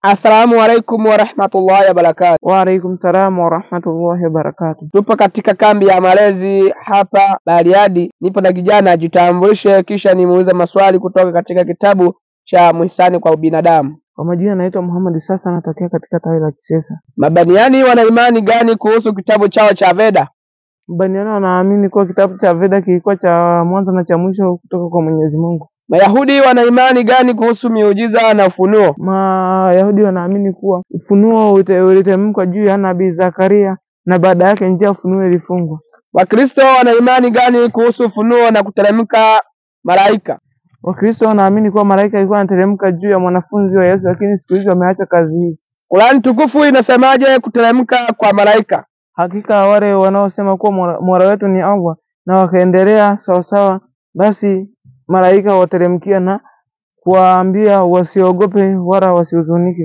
Assalamu alaikum warahmatullahi wabarakatuh. Wa alaikum salam warahmatullahi wabarakatuh. Tupo katika kambi ya malezi hapa Bariadi. Nipo na kijana, ajitambulishe kisha nimuulize maswali kutoka katika kitabu cha Muhsani kwa Ubinadamu. Kwa majina naitwa Muhammad, sasa natokea katika tawi la Kisesa. Mabaniani wana imani gani kuhusu kitabu chao cha Veda? Mabaniani wanaamini kuwa kitabu cha Veda kilikuwa cha mwanzo na cha mwisho kutoka kwa Mwenyezi Mungu. Mayahudi wana imani gani kuhusu miujiza na ufunuo? Mayahudi wanaamini kuwa ufunuo uliteremka juu ya Nabii Zakaria na baada yake njia ufunuo ilifungwa. Wakristo wana imani gani kuhusu ufunuo na kuteremka malaika? Wakristo wanaamini kuwa malaika alikuwa anateremka juu ya mwanafunzi wa Yesu, lakini siku hizi wameacha kazi hii. Qur'an tukufu inasemaje kuteremka kwa malaika? Hakika wale wanaosema kuwa Mola wetu ni Allah na wakaendelea sawasawa, basi malaika wateremkia na kuwaambia wasiogope wala wasihuzunike.